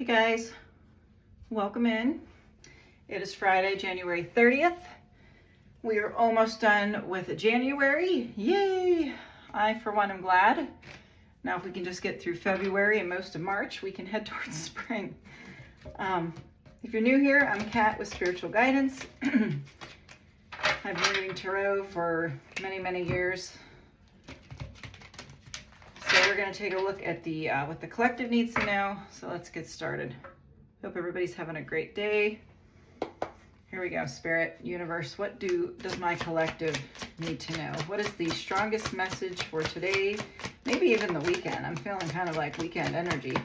Hey guys, welcome in. It is Friday, January 30th. We are almost done with January. Yay! I, for one, am glad. Now if we can just get through February and most of March, we can head towards spring. If you're new here, I'm Kat with Spiritual Guidance. I've been reading tarot for many, many years. So we're going to take a look at the what the collective needs to know. So let's get started. Hope everybody's having a great day. Here we go, Spirit, Universe. What does my collective need to know? What is the strongest message for today? Maybe even the weekend. I'm feeling kind of like weekend energy.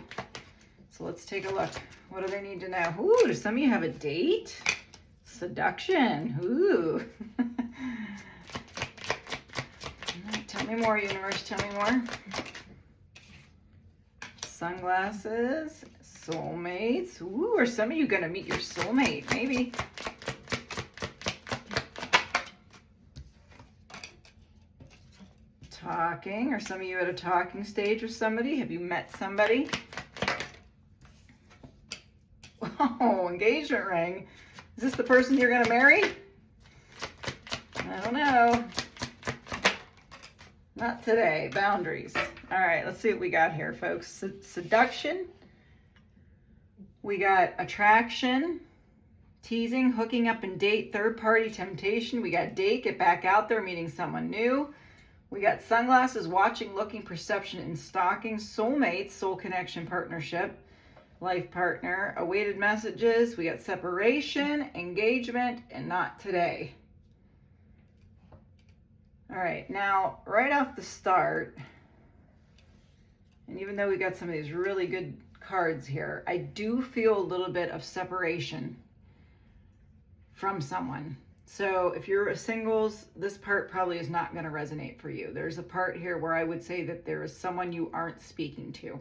So let's take a look. What do they need to know? Ooh, do some of you have a date? Seduction. Ooh. Tell me more, Universe. Tell me more. Sunglasses, soulmates. Ooh, are some of you going to meet your soulmate? Maybe. Talking. Are some of you at a talking stage with somebody? Have you met somebody? Oh, engagement ring. Is this the person you're going to marry? I don't know. Not today. Boundaries. All right, let's see what we got here, folks. Seduction. We got attraction, teasing, hooking up and date, third-party temptation. We got date, get back out there, meeting someone new. We got sunglasses, watching, looking, perception, and stalking. Soulmates, soul connection, partnership, life partner. Awaited messages. We got separation, engagement, and not today. All right, now, right off the start, and even though we got some of these really good cards here, I do feel a little bit of separation from someone. So if you're a singles, this part probably is not going to resonate for you. There's a part here where I would say that there is someone you aren't speaking to.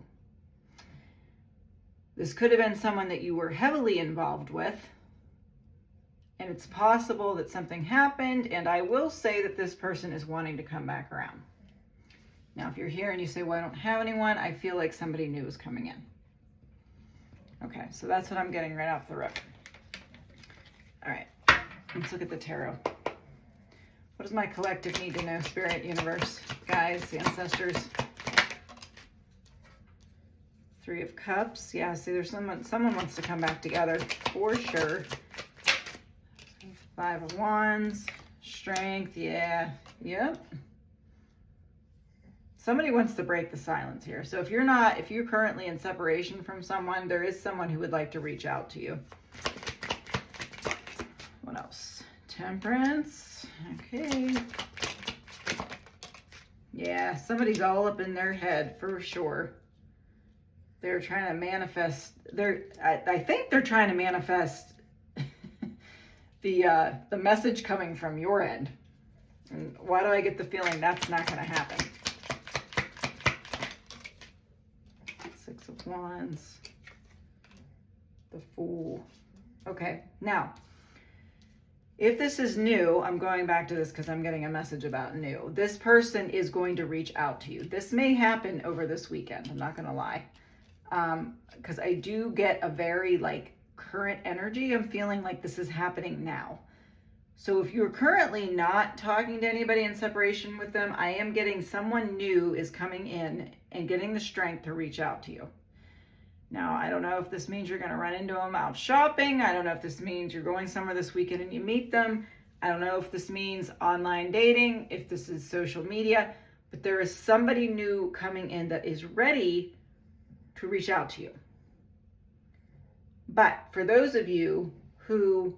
This could have been someone that you were heavily involved with, and it's possible that something happened, and I will say that this person is wanting to come back around. Now, if you're here and you say, well, I don't have anyone, I feel like somebody new is coming in. Okay, so that's what I'm getting right off the rip. All right, let's look at the tarot. What does my collective need to know? Spirit, Universe, guides, ancestors. Three of Cups. Yeah, see, there's someone wants to come back together for sure. Five of Wands, Strength, yeah, yep. Somebody wants to break the silence here. So if you're currently in separation from someone, there is someone who would like to reach out to you. What else? Temperance, okay. Yeah, somebody's all up in their head for sure. They're trying to manifest, I think they're trying to manifest the message coming from your end. And why do I get the feeling that's not going to happen? Six of Wands, the Fool. Okay, now, if this is new, I'm going back to this because I'm getting a message about new. This person is going to reach out to you. This may happen over this weekend. I'm not going to lie. Because I do get a very current energy. I'm feeling like this is happening now. So if you're currently not talking to anybody in separation with them, I am getting someone new is coming in and getting the strength to reach out to you. Now, I don't know if this means you're going to run into them out shopping. I don't know if this means you're going somewhere this weekend and you meet them. I don't know if this means online dating, if this is social media, but there is somebody new coming in that is ready to reach out to you. But for those of you who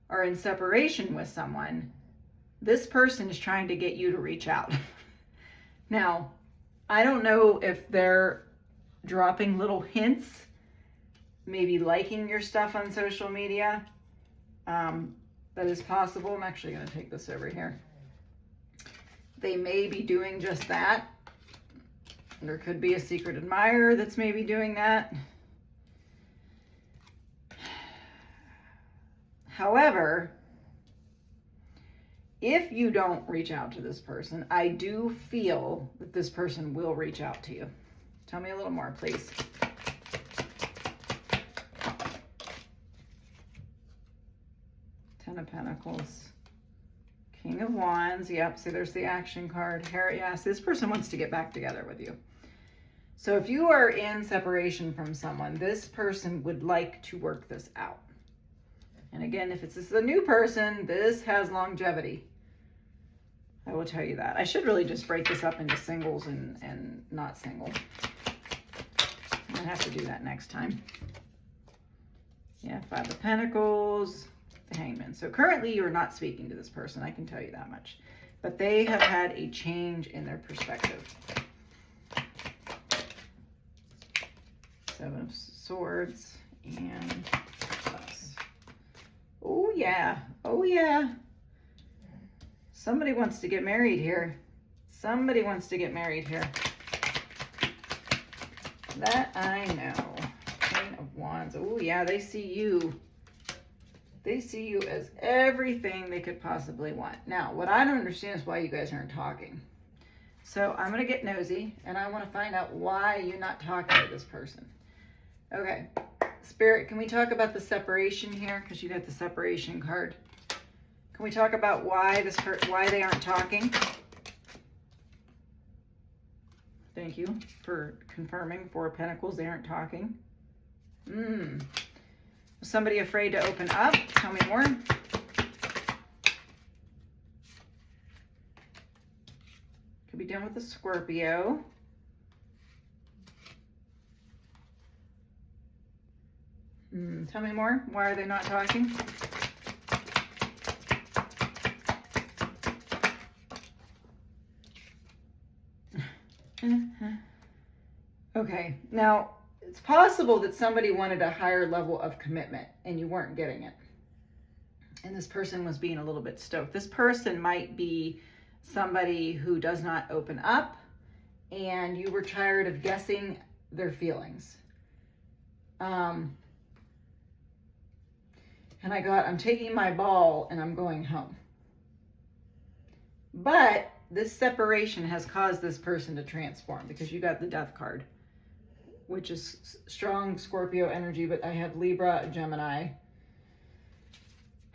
are in separation with someone, this person is trying to get you to reach out. Now, I don't know if they're dropping little hints, maybe liking your stuff on social media. That is possible. I'm actually going to take this over here. They may be doing just that. There could be a secret admirer that's maybe doing that. However, if you don't reach out to this person, I do feel that this person will reach out to you. Tell me a little more, please. Pentacles. King of Wands. Yep, see there's the action card. Yes, this person wants to get back together with you. So if you are in separation from someone, this person would like to work this out. And again, if it's a new person, this has longevity. I will tell you that. I should really just break this up into singles and not single. I'm gonna have to do that next time. Yeah, 5 of Pentacles, the Hangman. So currently you're not speaking to this person, I can tell you that much. But they have had a change in their perspective. 7 of Swords and plus. Oh yeah, oh yeah. Somebody wants to get married here. Somebody wants to get married here. That I know. Queen of Wands. Oh yeah, they see you. They see you as everything they could possibly want. Now, what I don't understand is why you guys aren't talking. So I'm going to get nosy, and I want to find out why you're not talking to this person. Okay, Spirit, can we talk about the separation here? Because you got the separation card. Can we talk about why why they aren't talking? Thank you for confirming. 4 of Pentacles, they aren't talking. Somebody afraid to open up? Tell me more. Could be done with the Scorpio. Tell me more. Why are they not talking? Okay, now it's possible that somebody wanted a higher level of commitment and you weren't getting it. And this person was being a little bit stoked. This person might be somebody who does not open up and you were tired of guessing their feelings. And I'm taking my ball and I'm going home. But this separation has caused this person to transform because you got the Death card, which is strong Scorpio energy, but I have Libra, Gemini.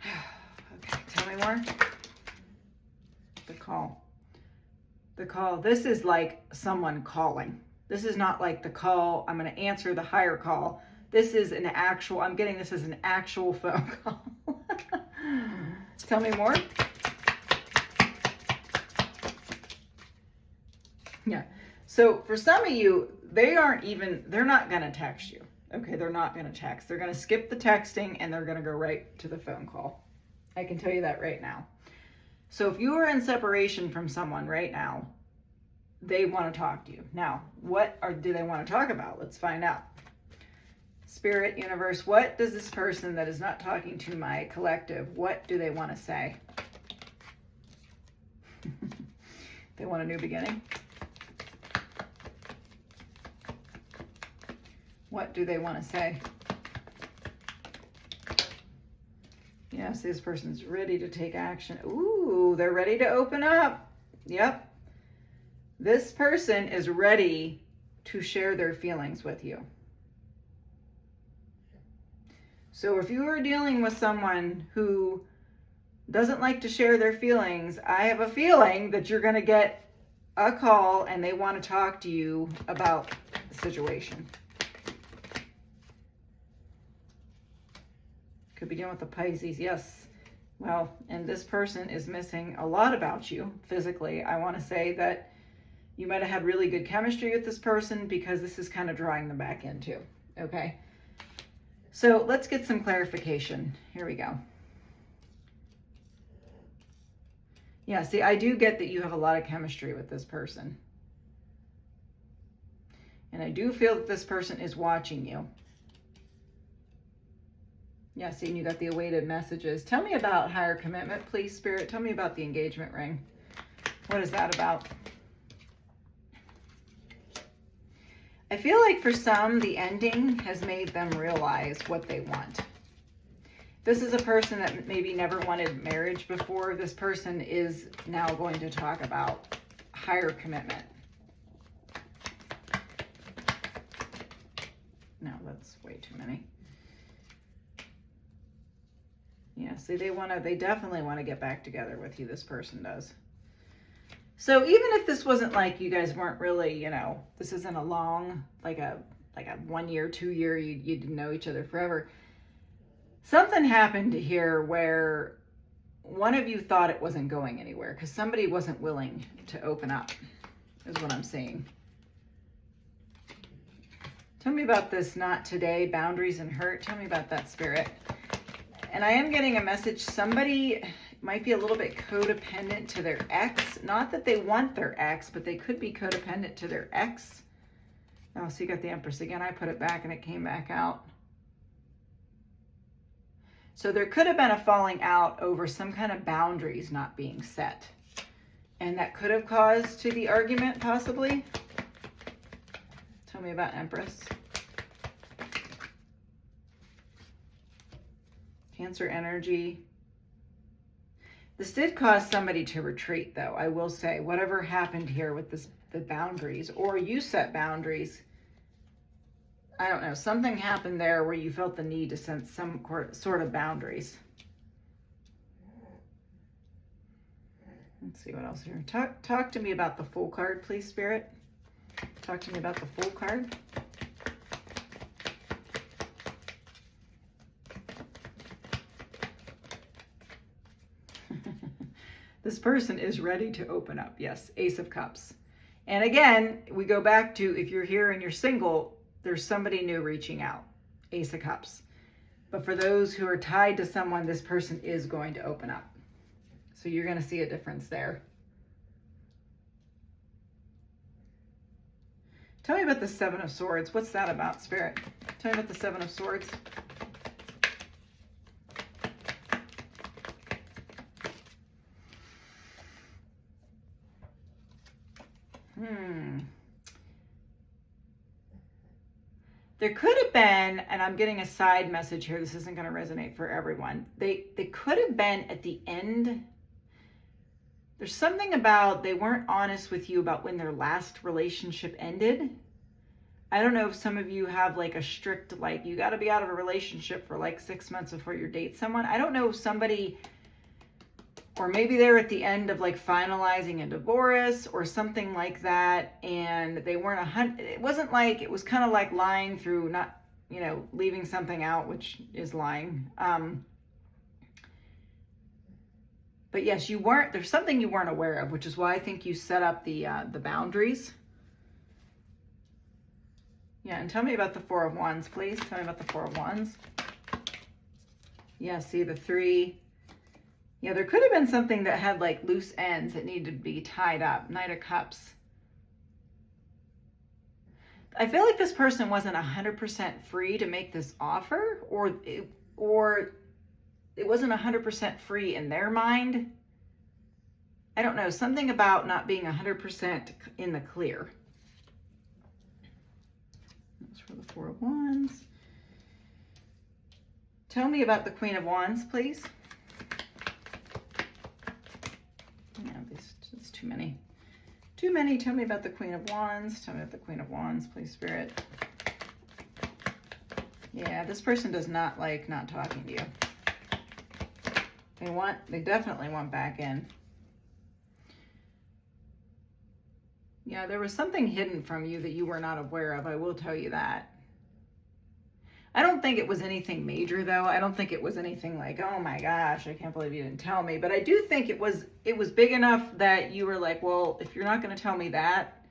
Okay, tell me more. The call. The call. This is like someone calling. This is not like the call, I'm going to answer the higher call. This is an actual, I'm getting this as an actual phone call. Tell me more. Yeah. So for some of you, they're not going to text you. Okay, they're not going to text. They're going to skip the texting and they're going to go right to the phone call. I can tell you that right now. So if you are in separation from someone right now, they want to talk to you. Now, do they want to talk about? Let's find out. Spirit, universe, what does this person that is not talking to my collective, what do they want to say? They want a new beginning. What do they want to say? Yes, this person's ready to take action. Ooh, they're ready to open up. Yep. This person is ready to share their feelings with you. So if you are dealing with someone who doesn't like to share their feelings, I have a feeling that you're going to get a call and they want to talk to you about the situation. Could be dealing with the Pisces, yes. Well, and this person is missing a lot about you physically. I want to say that you might have had really good chemistry with this person because this is kind of drawing them back in too, okay? So let's get some clarification. Here we go. Yeah, see, I do get that you have a lot of chemistry with this person. And I do feel that this person is watching you. Yeah, see, and you got the awaited messages. Tell me about higher commitment, please, Spirit. Tell me about the engagement ring. What is that about? I feel like for some, the ending has made them realize what they want. This is a person that maybe never wanted marriage before. This person is now going to talk about higher commitment. No, that's way too many. Yeah, see, they definitely want to get back together with you, this person does. So even if this wasn't like you guys weren't really, you know, this isn't a long, like a 1 year, 2 year, you didn't know each other forever. Something happened here where one of you thought it wasn't going anywhere because somebody wasn't willing to open up, is what I'm seeing. Tell me about this not today, boundaries and hurt. Tell me about that, Spirit. And I am getting a message. Somebody might be a little bit codependent to their ex. Not that they want their ex, but they could be codependent to their ex. Oh, so you got the Empress again. I put it back and it came back out. So there could have been a falling out over some kind of boundaries not being set. And that could have caused to the argument, possibly. Tell me about Empress. Cancer energy. This did cause somebody to retreat, though. I will say, whatever happened here with the boundaries, or you set boundaries, I don't know, something happened there where you felt the need to set some sort of boundaries. Let's see what else here. Talk to me about the Fool card, please, Spirit. Talk to me about the Fool card. This person is ready to open up. Yes, Ace of Cups. And again, we go back to, if you're here and you're single, there's somebody new reaching out. Ace of Cups. But for those who are tied to someone, this person is going to open up. So you're going to see a difference there. Tell me about the Seven of Swords. What's that about, Spirit? Tell me about the Seven of Swords. There could have been, and I'm getting a side message here, this isn't going to resonate for everyone. They could have been at the end. There's something about they weren't honest with you about when their last relationship ended. I don't know if some of you have like a strict, like you got to be out of a relationship for like 6 months before you date someone. I don't know if somebody, or maybe they're at the end of like finalizing a divorce or something like that, and they weren't it wasn't like, it was kind of like lying through not, you know, leaving something out, which is lying. But yes, there's something you weren't aware of, which is why I think you set up the boundaries. Yeah, and tell me about the Four of Wands, please. Tell me about the Four of Wands. Yeah, see the 3. Yeah, there could have been something that had like loose ends that needed to be tied up. Knight of Cups. I feel like this person wasn't 100% free to make this offer, or it wasn't 100% free in their mind. I don't know, something about not being 100% in the clear. That's for the Four of Wands. Tell me about the Queen of Wands, please. Yeah, it's too many. Too many. Tell me about the Queen of Wands. Tell me about the Queen of Wands, please, Spirit. Yeah, this person does not like not talking to you. They definitely want back in. Yeah, there was something hidden from you that you were not aware of. I will tell you that. I don't think it was anything major, though. I don't think it was anything like, oh my gosh, I can't believe you didn't tell me. But I do think it was big enough that you were like, well, if you're not going to tell me that,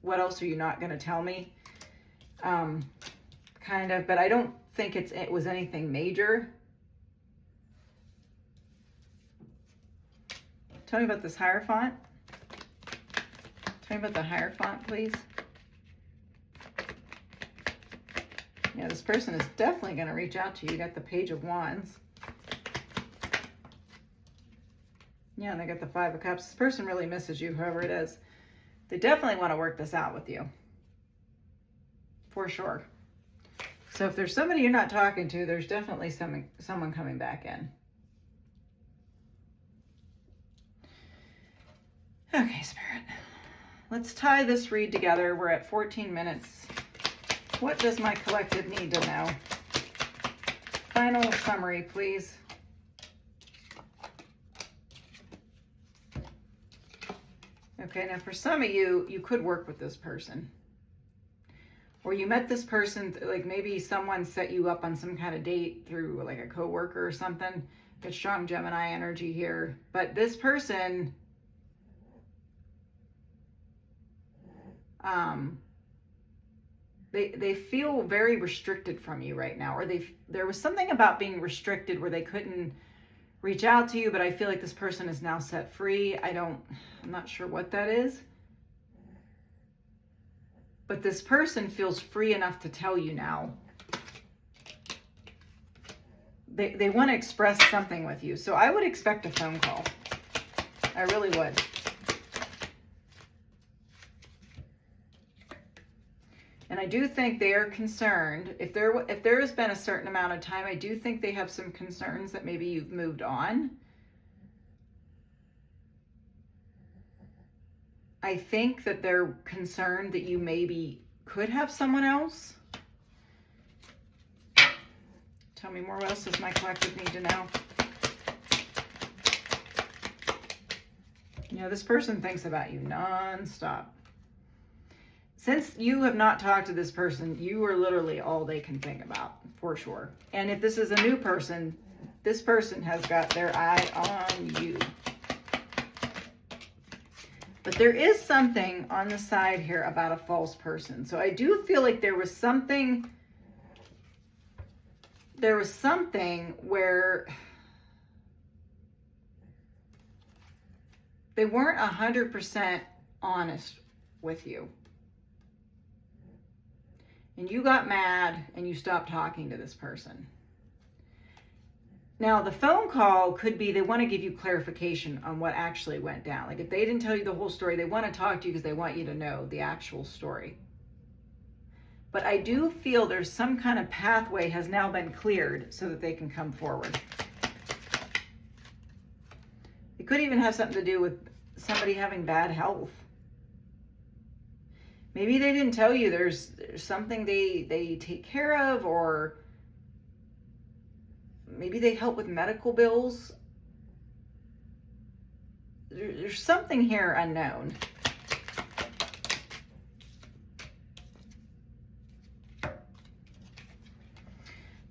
what else are you not going to tell me? Kind of, but I don't think it was anything major. Tell me about this Hierophant. Tell me about the Hierophant, please. Yeah, this person is definitely going to reach out to you. You got the Page of Wands. Yeah, and they got the Five of Cups. This person really misses you, whoever it is. They definitely want to work this out with you. For sure. So if there's somebody you're not talking to, there's definitely someone coming back in. Okay, Spirit. Let's tie this read together. We're at 14 minutes. What does my collective need to know? Final summary, please. Okay, now for some of you, you could work with this person. Or you met this person, like maybe someone set you up on some kind of date through like a coworker or something. Get strong Gemini energy here. But this person, they feel very restricted from you right now. Or there was something about being restricted where they couldn't reach out to you, but I feel like this person is now set free. I'm not sure what that is. But this person feels free enough to tell you now. They want to express something with you. So I would expect a phone call. I really would. And I do think they are concerned. If there has been a certain amount of time, I do think they have some concerns that maybe you've moved on. I think that they're concerned that you maybe could have someone else. Tell me more. What else does my collective need to know? You know, this person thinks about you nonstop. Since you have not talked to this person, you are literally all they can think about, for sure. And if this is a new person, this person has got their eye on you. But there is something on the side here about a false person. So I do feel like there was something where they weren't 100% honest with you. And you got mad and you stopped talking to this person. Now, the phone call could be they want to give you clarification on what actually went down. Like if they didn't tell you the whole story, they want to talk to you because they want you to know the actual story. But I do feel there's some kind of pathway has now been cleared so that they can come forward. It could even have something to do with somebody having bad health. Maybe they didn't tell you there's something they take care of, or maybe they help with medical bills. There's something here unknown.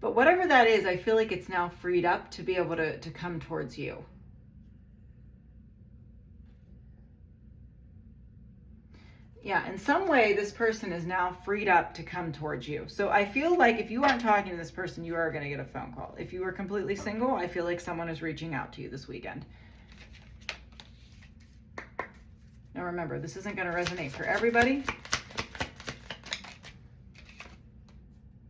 But whatever that is, I feel like it's now freed up to be able to come towards you. Yeah, in some way, this person is now freed up to come towards you. So I feel like if you aren't talking to this person, you are going to get a phone call. If you are completely single, I feel like someone is reaching out to you this weekend. Now remember, this isn't going to resonate for everybody.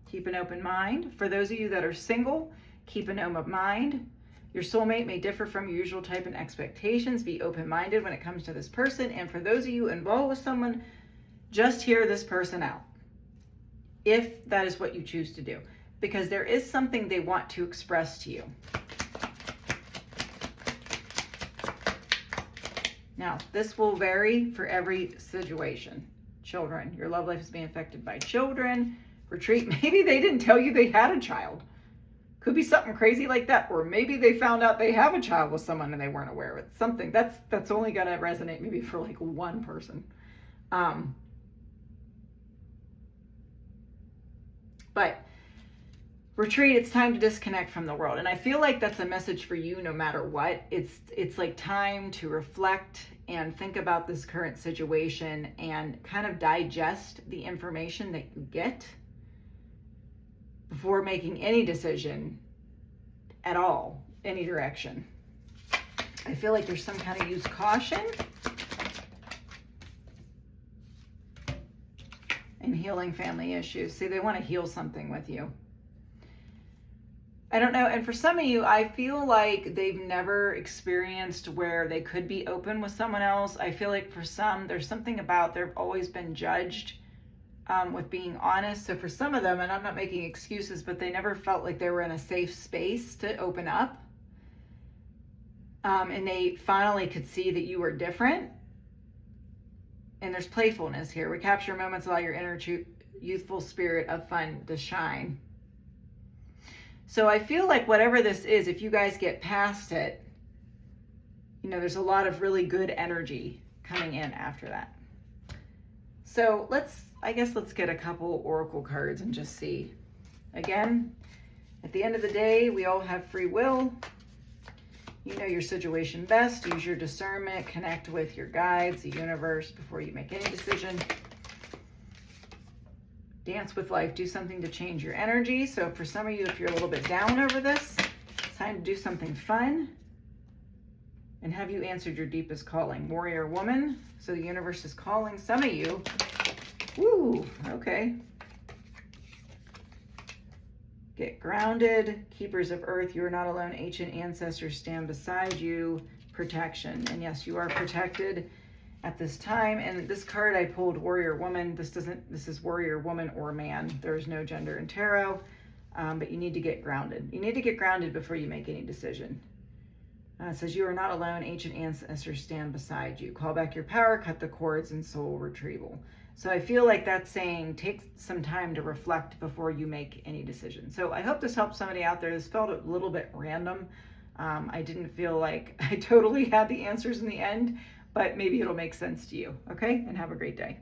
Keep an open mind. For those of you that are single, keep an open mind. Your soulmate may differ from your usual type and expectations. Be open-minded when it comes to this person. And for those of you involved with someone, just hear this person out, if that is what you choose to do, because there is something they want to express to you. Now, this will vary for every situation. Children, your love life is being affected by children. Retreat, maybe they didn't tell you they had a child. Could be something crazy like that. Or maybe they found out they have a child with someone and they weren't aware of it. Something that's only going to resonate maybe for like one person. But retreat, it's time to disconnect from the world. And I feel like that's a message for you no matter what. It's like time to reflect and think about this current situation and kind of digest the information that you get before making any decision at all, any direction. I feel like there's some kind of use caution and healing family issues. See, they want to heal something with you. I don't know. And for some of you, I feel like they've never experienced where they could be open with someone else. I feel like for some, there's something about they've always been judged with being honest. So for some of them, and I'm not making excuses, but they never felt like they were in a safe space to open up. And they finally could see that you were different. And there's playfulness here. We capture moments, allow your inner youthful spirit of fun to shine. So I feel like whatever this is, if you guys get past it, you know, there's a lot of really good energy coming in after that. So I guess let's get a couple oracle cards and just see. Again, at the end of the day, we all have free will. You know your situation best. Use your discernment. Connect with your guides, the universe, before you make any decision. Dance with life. Do something to change your energy. So for some of you, if you're a little bit down over this, it's time to do something fun. And have you answered your deepest calling? Warrior woman. So the universe is calling some of you. Woo, okay. Get grounded. Keepers of earth, you are not alone. Ancient ancestors stand beside you. Protection. And yes, you are protected at this time. And this card I pulled, warrior woman. This is warrior woman or man. There's no gender in tarot. But you need to get grounded. You need to get grounded before you make any decision. It says you are not alone. Ancient ancestors stand beside you. Call back your power, cut the cords, and soul retrieval. So I feel like that's saying take some time to reflect before you make any decision. So I hope this helps somebody out there. This felt a little bit random. I didn't feel like I totally had the answers in the end, but maybe it'll make sense to you. Okay, and have a great day.